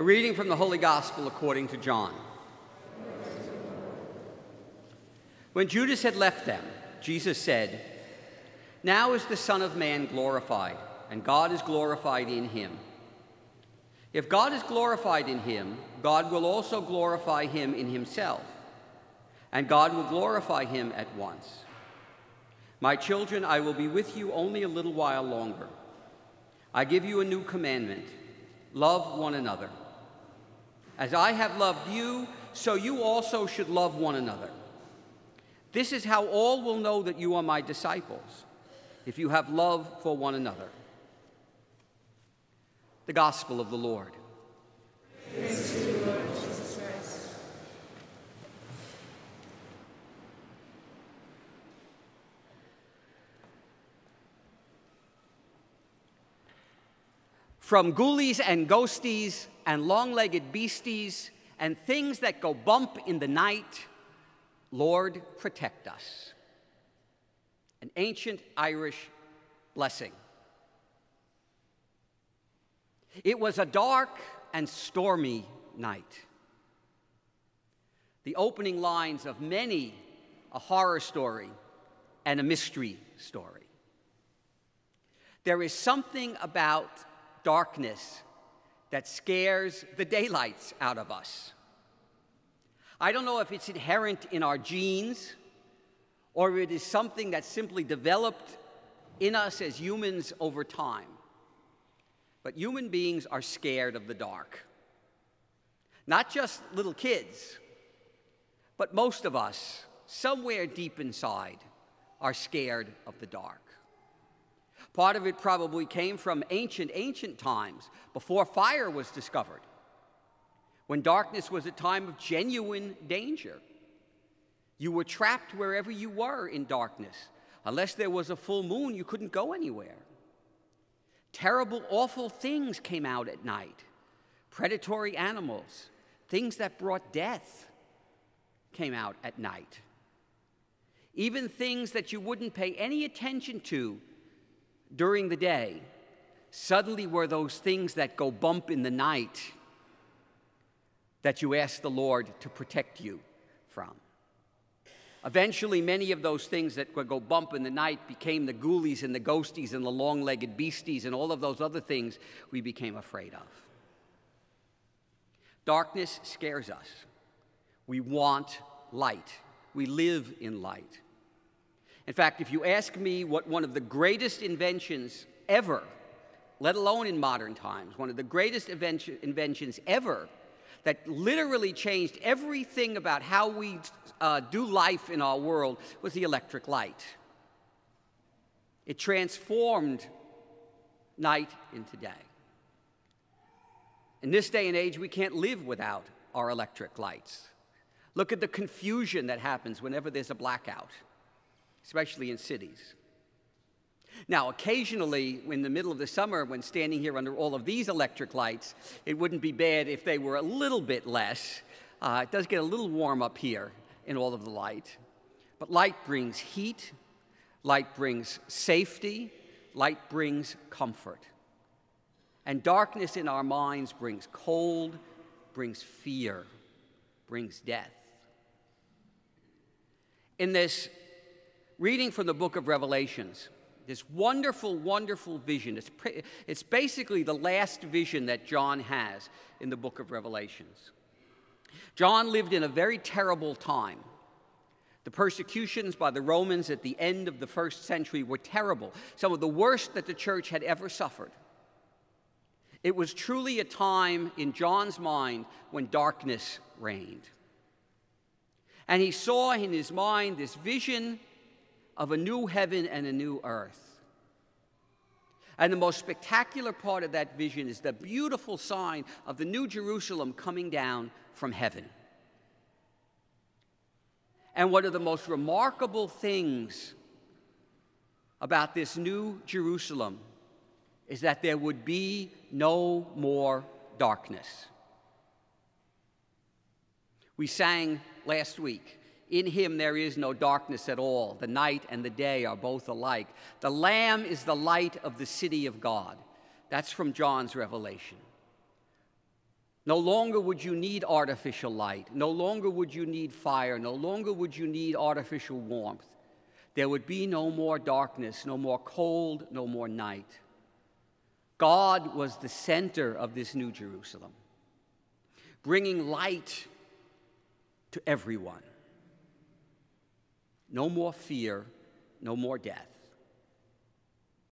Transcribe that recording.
A reading from the Holy Gospel according to John. When Judas had left them, Jesus said, "Now is the Son of Man glorified, and God is glorified in him. If God is glorified in him, God will also glorify him in himself, and God will glorify him at once. My children, I will be with you only a little while longer. I give you a new commandment: love one another. As I have loved you, so you also should love one another. This is how all will know that you are my disciples, if you have love for one another." The Gospel of the Lord. Praise to you, Lord Jesus Christ. From ghoulies and ghosties and long-legged beasties and things that go bump in the night, Lord, protect us. An ancient Irish blessing. It was a dark and stormy night. The opening lines of many a horror story and a mystery story. There is something about darkness that scares the daylights out of us. I don't know if it's inherent in our genes or it is something that simply developed in us as humans over time. But human beings are scared of the dark. Not just little kids, but most of us, somewhere deep inside, are scared of the dark. Part of it probably came from ancient times, before fire was discovered, when darkness was a time of genuine danger. You were trapped wherever you were in darkness. Unless there was a full moon, you couldn't go anywhere. Terrible, awful things came out at night. Predatory animals, things that brought death, came out at night. Even things that you wouldn't pay any attention to during the day suddenly were those things that go bump in the night that you ask the Lord to protect you from. Eventually, many of those things that would go bump in the night became the ghoulies and the ghosties and the long-legged beasties and all of those other things we became afraid of. Darkness scares us. We want light. We live in light. In fact, if you ask me what one of the greatest inventions ever, let alone in modern times, one of the greatest inventions ever that literally changed everything about how we do life in our world was the electric light. It transformed night into day. In this day and age, we can't live without our electric lights. Look at the confusion that happens whenever there's a blackout, especially in cities. Now, occasionally, in the middle of the summer, when standing here under all of these electric lights, it wouldn't be bad if they were a little bit less. It does get a little warm up here in all of the light. But light brings heat, light brings safety, light brings comfort. And darkness in our minds brings cold, brings fear, brings death. In this reading from the book of Revelations, this wonderful, wonderful vision. It's basically the last vision that John has in the book of Revelations. John lived in a very terrible time. The persecutions by the Romans at the end of the first century were terrible, some of the worst that the church had ever suffered. It was truly a time in John's mind when darkness reigned. And he saw in his mind this vision of a new heaven and a new earth. And the most spectacular part of that vision is the beautiful sign of the new Jerusalem coming down from heaven. And one of the most remarkable things about this new Jerusalem is that there would be no more darkness. We sang last week, "In him there is no darkness at all. The night and the day are both alike. The Lamb is the light of the city of God." That's from John's Revelation. No longer would you need artificial light. No longer would you need fire. No longer would you need artificial warmth. There would be no more darkness, no more cold, no more night. God was the center of this New Jerusalem, bringing light to everyone. No more fear, no more death.